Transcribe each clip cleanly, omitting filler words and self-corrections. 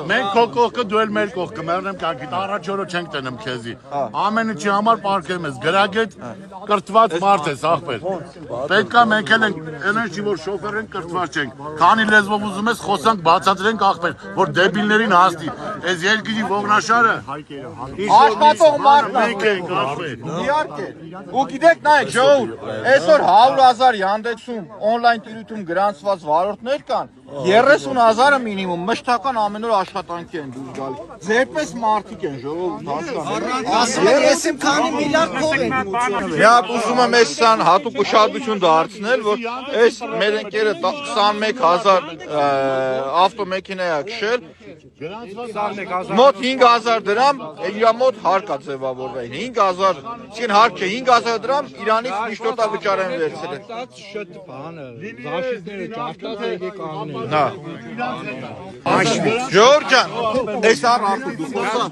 Մենք քո կողքը դու էլ մեր կողքը մեռնեմ կակիտ առաջ օրը չենք տենեմ քեզի ամեն ինչի համար պարկեմ ես գրագետ կրթված մարդ ես ախպեր պետքա մենք էլ ենք այնինչի որ շոֆեր ենք կրթված չենք քանի լեզվով ուզում ես խոսանք բացատրենք ախպեր որ դեբիլներին հասնի այս երկրի ողնաշարը աշխատող մարդն մենք ենք ախպեր իհարկե ու գիտեք նայեք ժողովուրդ այսօր 100,000 Yandex-ում on-line տիրույթում գրանցված վարորդներ կան 30,000-ը մինիմում մշտական ամեն օր աշխատանքի են դուրս գալիս ձերպես մարդիկ են ժողովուրդ հասկանալի Ես իմ քանի միլիարդ փող ենք մուծում։ Միակ ուզում եմ այս սան հատուկ ուշադրություն դարձնել, որ այս մեր ընկերը 21,000 ավտոմեքենա է քշել, մոտ 5,000 դրամ իր մոտ հարկ է ձևավորվել, 5,000, իսկին հարկ չէ, 5,000 դրամ Իրանից միշտոտա վճար են վերցրել։ Նա Ժորժ ջան, այս արդու դու խոսա։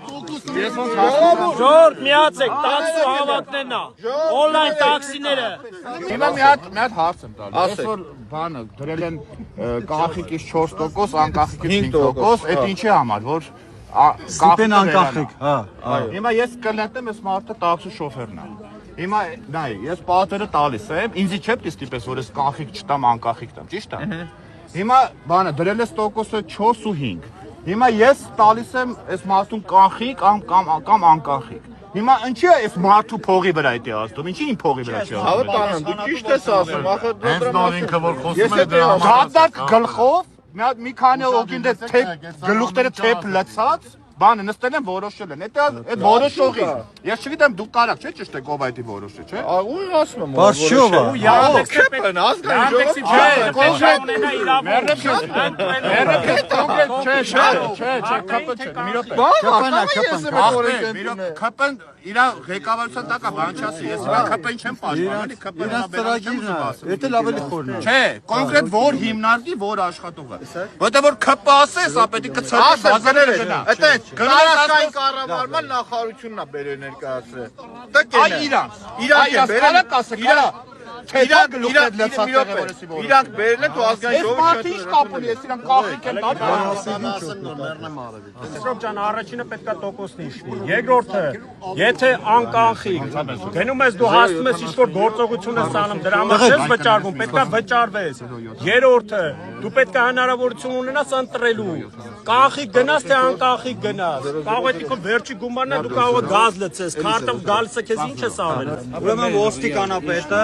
Ժորժ միացեք, տաքսու հավաքներն է, on-line տաքսիները։ Հիմա մի հատ հարց եմ տալու այսօր բանը դրել են կախիկից 4%, անկախիկից 5%, այդ ինչի համար, որ Ստիպեն անկախիկ, հա։ Հիմա ես կլետեմ այս մարդը տաքսի շոֆերն է։ Հիմա նայ, ես պատերը տալիս եմ, ինձի չէ՞ պիտի ստիպես, որ ես կախիկ չտամ, անկախիկ տամ, ճիշտ է։ Հիմա բանը դրել ես տոկոսը 4 ու 5։ Հիմա ես տալիս եմ այս մարդուն կախիկ կամ անկախիկ։ Հիմա ինչի է այս մարդու փողի վրա է դասում, ինչի իմ փողի վրա չի ասում։ Հավատ տանեմ, դու ճիշտ ես ասում, ախր դու Հենց նոր ինքը որ խոսում է դրա համար։ Դատակ գլխով, մի քանի օգին դե գլուխները թեփ լցած, բանը նստել են որոշել են։ Այդ որոշողի։ Ես չգիտեմ դու կարակ չէ՞ ճիշտ է գովայդի որոշը, չէ՞։ Ու ասում եմ։ Բարշովա։ Քեփն ազգային Քպն իր ղեկավարության տակ է բան չասի, ես իրա քպն չեմ պաշտպանում, քպն Ծրագիրն է, դա ավելի խորն է։ Չէ, կոնկրետ որ հիմնարկի, որ աշխատողը։ Որտեղ որ քպ ասես, ապետի կցածի բազաները գնա։ Գնահատական կառավարման նախարարությունն է բերել ներկայացրել։ Այ իրանց։ Իրանք են բերել, կարա։ իրանք բերել են դու ազգային ժողովի Մարդի ինչ կապ ունի, ես իրան կախիկ եմ տալու։ Սրոպ ջան, առաջինը պետքա տոկոսն իշվի։ Երկրորդը, եթե անկախիկ գնում ես դու հասնում ես ինչ-որ գործողություն ես անում, դրա համար չես վճարվում, պետքա վճարվես։ Երրորդը, դու պետքա հնարավորություն ունենաս ընտրելու։ Կախիկ գնաս թե անկախիկ գնաս։ Կարող է դիքո վերջի գումարն է, դու կարող ես գազ լցես, քարտը գալիս է քեզ ինչ ես անել։ Ուրեմն ոստիկանապետը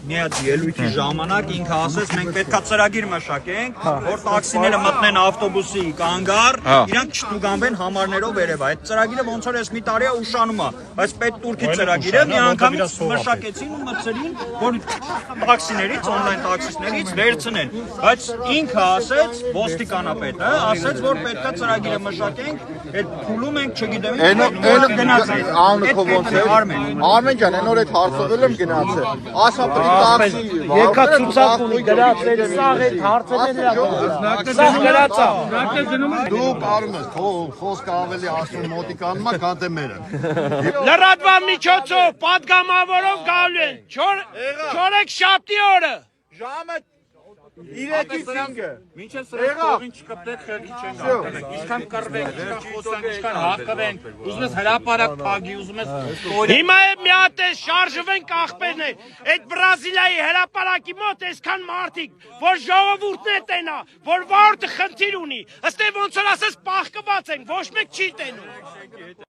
մի հատ ելույթի ժամանակ ինքը ասեց մենք պետքա ծրագիր մշակենք, որ տաքսիները մտնեն ավտոբուսի կանգառ, իրանք չտուգանվեն համարներով վերև։ Այդ ծրագիրը ոնց որ ես մի տարի է ուշանում է, բայց պետ-տուրքի ծրագիրը մի անգամից մշակեցին ու մտցրին, որ տաքսիներից, on-line տաքսիներից վերցնեն։ Բայց ինքը ասեց, ոստիկանապետը ասեց, որ պետքա ծրագիրը մշակենք, այդ փուլում ենք, չգիտեմ, Արմեն ջան, այն օր այդ հարցով եմ գնացել։ Ասա պրիտաքսի Եկա ցուցակ ունի գրածել, սաղ այդ հարցերն է։ Սաղ գրածա։ Դու կարում ես խոսքը ավելի ասում մոտիկանում է, քան թե մերը։ Լրատվա միջոցով պատգամավորով գալու են։ Չորեքշաբթի օրը։ ժամը 3-ից 5-ը։ Մինչև սրան կողին չկպտեք խելքի չեն գարտենք, ինչքան կրվենք, ինչքան խոսանք, ինչքան հարկվենք, ուզում ես հրապարակ փագի, ուզում ես Հիմա է մի հատ է շարժվենք աղբերներ, այդ Բրազիլիայի հրապարակի մոտ այսքան մարդիկ, որ ժողովուրդն է տենա, որ վարորդը խնդիր ունի, ըստ ոնց որ ասես պահկված են, ոչ մեկ չի տենում։